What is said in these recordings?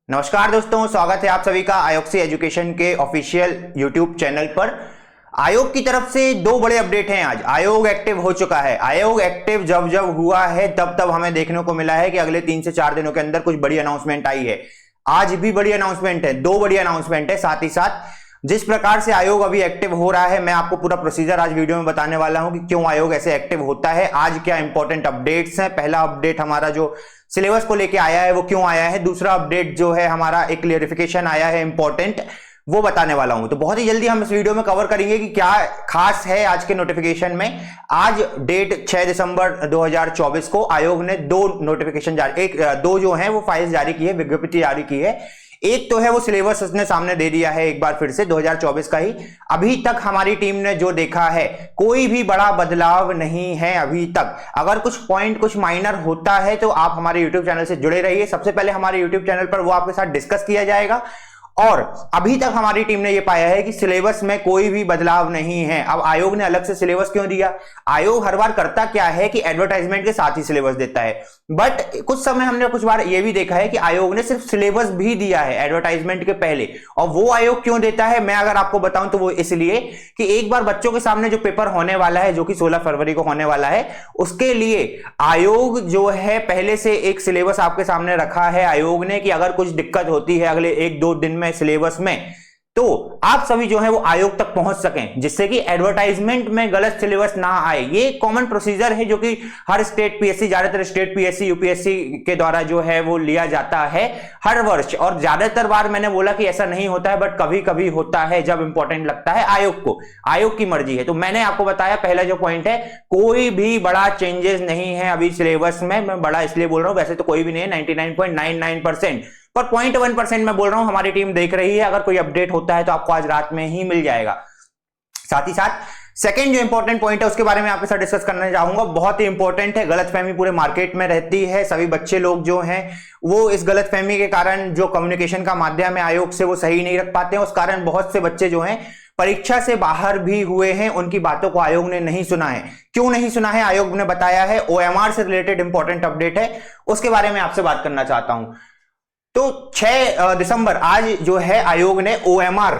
नमस्कार दोस्तों, स्वागत है आप सभी का आयोग एजुकेशन के ऑफिशियल यूट्यूब चैनल पर। आयोग की तरफ से दो बड़े अपडेट हैं। आज आयोग एक्टिव हो चुका है। आयोग एक्टिव जब जब हुआ है तब तब हमें देखने को मिला है कि अगले 3 से 4 दिनों के अंदर कुछ बड़ी अनाउंसमेंट आई है। आज भी बड़ी अनाउंसमेंट है, दो बड़ी अनाउंसमेंट है। साथ ही साथ जिस प्रकार से आयोग अभी एक्टिव हो रहा है, मैं आपको पूरा प्रोसीजर आज वीडियो में बताने वाला हूं कि क्यों आयोग ऐसे एक्टिव होता है, आज क्या इंपॉर्टेंट अपडेट्स हैं। पहला अपडेट हमारा जो सिलेबस को लेके आया है वो क्यों आया है, दूसरा अपडेट जो है हमारा एक क्लियरिफिकेशन आया है इंपॉर्टेंट, वो बताने वाला हूं। तो बहुत ही जल्दी हम इस वीडियो में कवर करेंगे कि क्या खास है आज के नोटिफिकेशन में। आज डेट 6 दिसंबर 2024 को आयोग ने दो नोटिफिकेशन जारी, दो जो है वो फाइल्स जारी की है, विज्ञप्ति जारी की है। एक तो है वो सिलेबस उसने सामने दे दिया है एक बार फिर से 2024 का ही। अभी तक हमारी टीम ने जो देखा है कोई भी बड़ा बदलाव नहीं है अभी तक। अगर कुछ पॉइंट कुछ माइनर होता है तो आप हमारे YouTube चैनल से जुड़े रहिए। सबसे पहले हमारे YouTube चैनल पर वो आपके साथ डिस्कस किया जाएगा। और अभी तक हमारी टीम ने यह पाया है कि सिलेबस में कोई भी बदलाव नहीं है। अब आयोग ने अलग से सिलेबस क्यों दिया? आयोग हर बार करता क्या है कि एडवर्टाइजमेंट के साथ ही सिलेबस देता है, बट कुछ समय हमने कुछ बार यह भी देखा है कि आयोग ने सिर्फ सिलेबस भी दिया है एडवर्टाइजमेंट के पहले। और वो आयोग क्यों देता है, मैं अगर आपको बताऊं तो वो इसलिए कि एक बार बच्चों के सामने जो पेपर होने वाला है, जो कि 16 फरवरी को होने वाला है, उसके लिए आयोग जो है पहले से एक सिलेबस आपके सामने रखा है आयोग ने कि अगर कुछ दिक्कत होती है अगले 1-2 दिन में सिलेबस में, तो आप सभी जो है वो आयोग तक पहुंच सकें, जिससे कि एडवर्टाइजमेंट में गलत सिलेबस ना आए। ये कॉमन प्रोसीजर है जो कि हर स्टेट पीएससी, ज्यादातर स्टेट पीएससी यूपीएससी के द्वारा जो है वो लिया जाता है हर वर्ष। और ज्यादातर बार मैंने बोला कि ऐसा नहीं होता है, बट कभी कभी होता है जब इंपॉर्टेंट लगता है आयोग को। आयोग की मर्जी है। तो मैंने आपको बताया पहला जो पॉइंट है, कोई भी बड़ा चेंजेस नहीं है अभी सिलेबस में। मैं बड़ा इसलिए बोल रहा हूं, वैसे तो कोई भी नहीं है, 99.99%, पर 0.1% मैं बोल रहा हूं। हमारी टीम देख रही है, अगर कोई अपडेट होता है तो आपको आज रात में ही मिल जाएगा। साथ ही साथ सेकंड जो इंपॉर्टेंट पॉइंट है उसके बारे में आपके साथ डिस्कस करना चाहूंगा। बहुत ही इंपॉर्टेंट है, गलतफहमी पूरे मार्केट में रहती है। सभी बच्चे लोग जो हैं वो इस गलतफहमी के कारण जो कम्युनिकेशन का माध्यम है आयोग से वो सही नहीं रख पाते हैं। उस कारण बहुत से बच्चे जो हैं परीक्षा से बाहर भी हुए हैं, उनकी बातों को आयोग ने नहीं सुना है। क्यों नहीं सुना है आयोग ने बताया है। ओएमआर से रिलेटेड इंपॉर्टेंट अपडेट है, उसके बारे में आपसे बात करना चाहता हूं। तो 6 दिसंबर आज जो है आयोग ने ओएमआर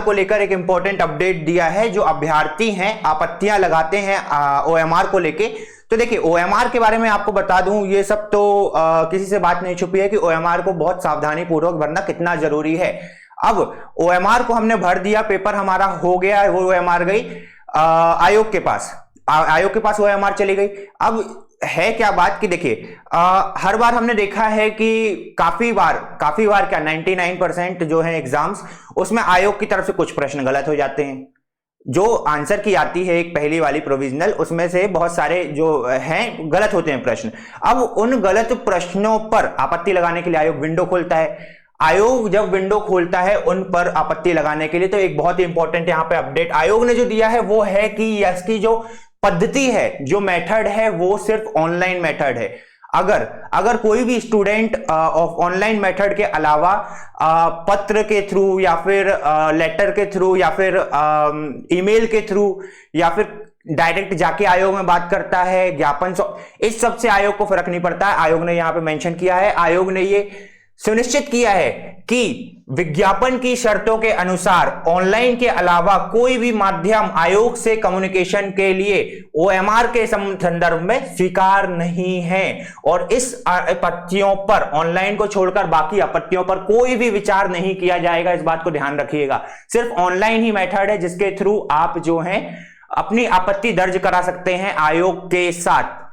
को लेकर एक इंपॉर्टेंट अपडेट दिया है। जो अभ्यर्थी हैं आपत्तियां लगाते हैं ओएमआर को लेके, तो देखिए ओएमआर के बारे में आपको बता दूं, ये सब तो किसी से बात नहीं छुपी है कि ओएमआर को बहुत सावधानी पूर्वक भरना कितना जरूरी है। अब ओएमआर को हमने भर दिया, पेपर हमारा हो गया, वो ओएमआर गई आयोग के पास ओएमआर चली गई। अब है क्या बात कि देखिए हर बार हमने देखा है कि काफी बार क्या 99% जो है एग्जाम्स, उसमें आयोग की तरफ से कुछ प्रश्न गलत हो जाते हैं। जो आंसर की आती है एक पहली वाली प्रोविजनल, उसमें से बहुत सारे जो हैं गलत होते हैं प्रश्न। अब उन गलत प्रश्नों पर आपत्ति लगाने के लिए आयोग विंडो खोलता है। आयोग जब विंडो खोलता है उन पर आपत्ति लगाने के लिए, तो एक बहुत ही इंपॉर्टेंट यहां पे अपडेट आयोग ने जो दिया है वो है कि इसकी जो पद्धति है, जो मेथड है, वो सिर्फ ऑनलाइन मेथड है। अगर कोई भी स्टूडेंट ऑनलाइन मेथड के अलावा पत्र के थ्रू या फिर लेटर के थ्रू या फिर ईमेल के थ्रू या फिर डायरेक्ट जाके आयोग में बात करता है, ज्ञापन, इस सब से आयोग को फर्क नहीं पड़ता है। आयोग ने यहां पे मेंशन किया है, आयोग ने ये सुनिश्चित किया है कि विज्ञापन की शर्तों के अनुसार ऑनलाइन के अलावा कोई भी माध्यम आयोग से कम्युनिकेशन के लिए ओएमआर के संदर्भ में स्वीकार नहीं है। और इस आपत्तियों पर, ऑनलाइन को छोड़कर बाकी आपत्तियों पर कोई भी विचार नहीं किया जाएगा। इस बात को ध्यान रखिएगा। सिर्फ ऑनलाइन ही मेथड है जिसके थ्रू आप जो हैं अपनी आपत्ति दर्ज करा सकते हैं आयोग के साथ।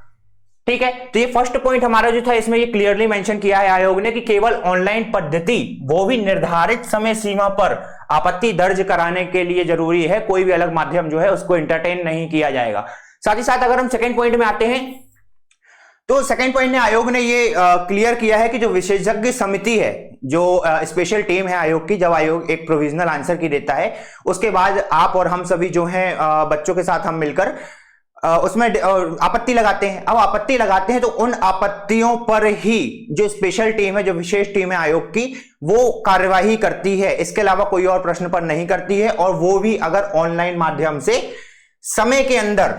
ठीक है, तो ये फर्स्ट पॉइंट हमारा जो था, इसमें ये क्लियरली मेंशन किया है आयोग ने कि केवल ऑनलाइन पद्धति, वो भी निर्धारित समय सीमा पर आपत्ति दर्ज कराने के लिए जरूरी है। कोई भी अलग माध्यम जो है उसको एंटरटेन नहीं किया जाएगा। साथ ही साथ अगर हम सेकंड पॉइंट में आते हैं, तो सेकंड पॉइंट में आयोग ने ये क्लियर किया है कि जो विशेषज्ञ समिति है, जो स्पेशल टीम है आयोग की, जब आयोग एक प्रोविजनल आंसर की देता है उसके बाद आप और हम सभी जो हैं बच्चों के साथ हम मिलकर उसमें आपत्ति लगाते हैं। अब आपत्ति लगाते हैं तो उन आपत्तियों पर ही जो स्पेशल टीम है, जो विशेष टीम है आयोग की, वो कार्यवाही करती है। इसके अलावा कोई और प्रश्न पर नहीं करती है, और वो भी अगर ऑनलाइन माध्यम से समय के अंदर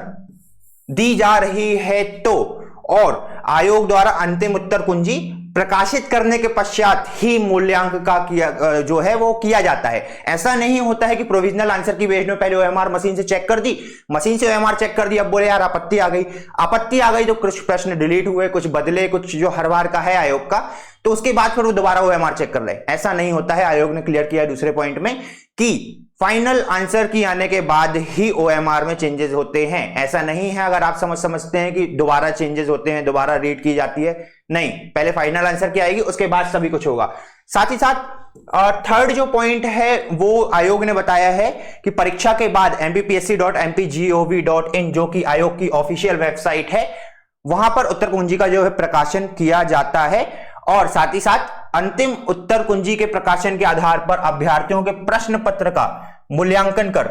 दी जा रही है तो। और आयोग द्वारा अंतिम उत्तर कुंजी प्रकाशित करने के पश्चात ही मूल्यांक का जो है वो किया जाता है। ऐसा नहीं होता है कि प्रोविजनल आंसर की भेजने पहले ओएमआर मशीन से चेक कर दी, मशीन से ओएमआर चेक कर दी, अब बोले यार आपत्ति आ गई, आपत्ति आ गई तो कुछ प्रश्न डिलीट हुए, कुछ बदले, कुछ जो हर बार का है आयोग का, तो उसके बाद फिर वो दोबारा ओएमआर चेक कर ले। ऐसा नहीं होता है। आयोग ने क्लियर किया है दूसरे पॉइंट में कि फाइनल आंसर की आने के बाद ही ओएमआर में चेंजेस होते हैं। ऐसा नहीं है अगर आप समझते हैं कि दोबारा चेंजेस होते हैं, दोबारा रीड की जाती है, नहीं, पहले फाइनल आंसर की आएगी उसके बाद सभी कुछ होगा। साथ ही साथ थर्ड जो पॉइंट है वो आयोग ने बताया है कि परीक्षा के बाद mpsc.mpgov.in जो कि आयोग की ऑफिशियल वेबसाइट है, वहां पर उत्तर कुंजी का जो है प्रकाशन किया जाता है और साथ ही साथ अंतिम उत्तर कुंजी के प्रकाशन के आधार पर अभ्यर्थियों के प्रश्न पत्र का मूल्यांकन कर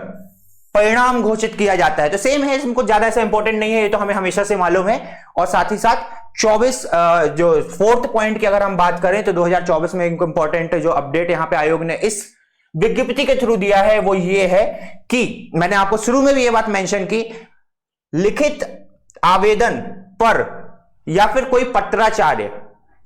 परिणाम घोषित किया जाता है। तो सेम है, इसमें कुछ ज्यादा ऐसा इंपॉर्टेंट नहीं है, ये तो हमें हमेशा से मालूम है। और साथ ही साथ 24 जो फोर्थ पॉइंट की अगर हम बात करें तो 2024 में एक इंपॉर्टेंट जो अपडेट यहां पे आयोग ने इस विज्ञप्ति के थ्रू दिया है वो ये है कि मैंने आपको शुरू में भी ये बात मेंशन की, लिखित आवेदन पर या फिर कोई पत्राचार्य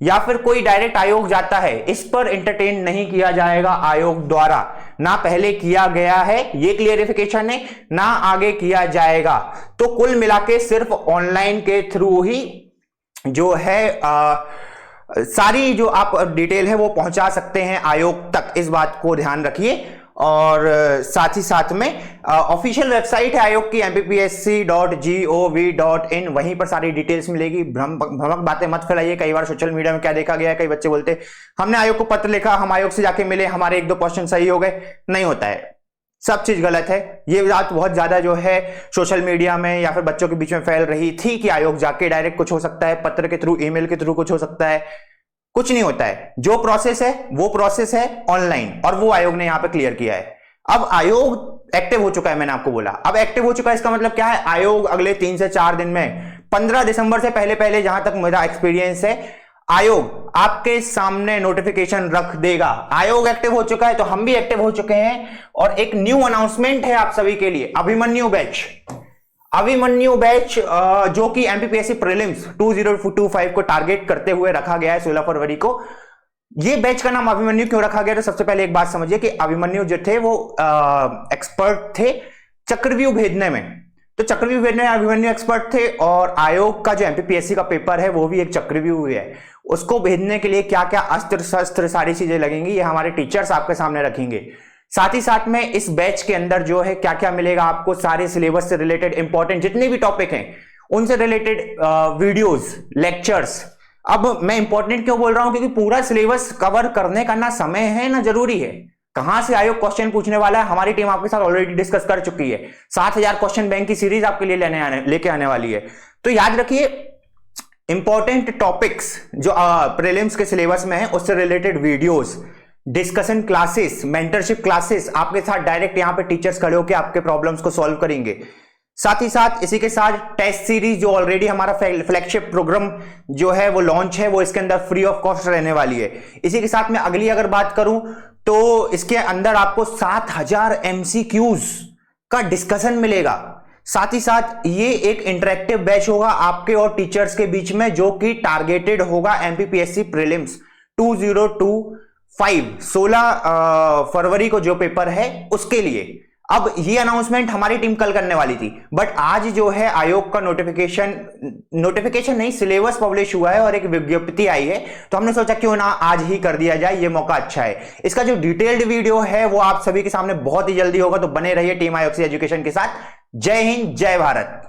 या फिर कोई डायरेक्ट आयोग जाता है, इस पर एंटरटेन नहीं किया जाएगा आयोग द्वारा, ना पहले किया गया है, ये क्लियरिफिकेशन है, ना आगे किया जाएगा। तो कुल मिला के सिर्फ ऑनलाइन के थ्रू ही जो है सारी जो आप डिटेल है वो पहुंचा सकते हैं आयोग तक, इस बात को ध्यान रखिए। और साथ ही साथ में ऑफिशियल वेबसाइट है आयोग की mpsc.gov.in, वहीं पर सारी डिटेल्स मिलेगी। भ्रमक बातें मत फैलाइए। कई बार सोशल मीडिया में क्या देखा गया है, कई बच्चे बोलते हमने आयोग को पत्र लिखा, हम आयोग से जाके मिले, हमारे 1-2 क्वेश्चन सही हो गए। नहीं होता है, सब चीज गलत है। ये बात बहुत ज्यादा जो है सोशल मीडिया में या फिर बच्चों के बीच में फैल रही थी कि आयोग जाके डायरेक्ट कुछ हो सकता है, पत्र के थ्रू, ईमेल के थ्रू कुछ हो सकता है। कुछ नहीं होता है, जो प्रोसेस है वो प्रोसेस है ऑनलाइन, और वो आयोग ने यहां पे क्लियर किया है। अब आयोग एक्टिव हो चुका है, मैंने आपको बोला अब एक्टिव हो चुका है, इसका मतलब क्या है, आयोग अगले 3 से 4 दिन में 15 दिसंबर से पहले जहां तक मेरा एक्सपीरियंस है, आयोग आपके सामने नोटिफिकेशन रख देगा। आयोग एक्टिव हो चुका है तो हम भी एक्टिव हो चुके हैं। और एक न्यू अनाउंसमेंट है आप सभी के लिए, अभिमन्यु बैच जो कि एमपीपीएससी प्रीलिम्स 2025 को टारगेट करते हुए रखा गया है 16 फरवरी को। ये बैच का नाम अभिमन्यु क्यों रखा गया, तो सबसे पहले एक बात समझिए कि अभिमन्यु जो थे वो एक्सपर्ट थे चक्रव्यूह भेदने में, तो चक्रव्यूह भेदने में अभिमन्यु एक्सपर्ट थे। और आयोग का जो एमपीपीएससी का पेपर है वो भी एक चक्रव्यूह है, उसको भेदने के लिए क्या क्या अस्त्र शस्त्र सारी चीजें लगेंगी, ये हमारे टीचर्स आपके सामने रखेंगे। साथ ही साथ में इस बैच के अंदर जो है क्या क्या मिलेगा आपको, सारे सिलेबस से रिलेटेड इंपॉर्टेंट जितने भी टॉपिक हैं उनसे रिलेटेड वीडियोस, लेक्चर्स। अब मैं इंपॉर्टेंट क्यों बोल रहा हूं, क्योंकि पूरा सिलेबस कवर करने का ना समय है ना जरूरी है। कहां से आयोग क्वेश्चन पूछने वाला है, हमारी टीम आपके साथ ऑलरेडी डिस्कस कर चुकी है। 7000 क्वेश्चन बैंक की सीरीज आपके लिए लेके आने वाली है। तो याद रखिए इंपॉर्टेंट टॉपिक्स जो प्रीलिम्स के सिलेबस में है उससे related videos, discussion classes, mentorship classes, आपके साथ डायरेक्ट यहां पे टीचर्स खड़े होकर आपके प्रॉब्लम्स को सॉल्व करेंगे। साथ ही साथ इसी के साथ टेस्ट सीरीज जो ऑलरेडी हमारा फ्लैगशिप प्रोग्राम जो है वो लॉन्च है, वो इसके अंदर फ्री ऑफ कॉस्ट रहने वाली है। इसी के साथ में अगली अगर बात करूं तो इसके अंदर आपको 7000 MCQs का डिस्कशन मिलेगा। साथ ही साथ ये एक इंटरेक्टिव बैच होगा आपके और टीचर्स के बीच में, जो कि टारगेटेड होगा एमपीपीएससी प्रीलिम्स 2025 16 फरवरी को जो पेपर है उसके लिए। अब ये अनाउंसमेंट हमारी टीम कल करने वाली थी, बट आज जो है आयोग का नोटिफिकेशन नहीं, सिलेबस पब्लिश हुआ है और एक विज्ञप्ति आई है, तो हमने सोचा क्यों ना आज ही कर दिया जाए, ये मौका अच्छा है। इसका जो डिटेल्ड वीडियो है वो आप सभी के सामने बहुत ही जल्दी होगा, तो बने रहिए टीम आयोग से एजुकेशन के साथ। जय हिंद, जय भारत।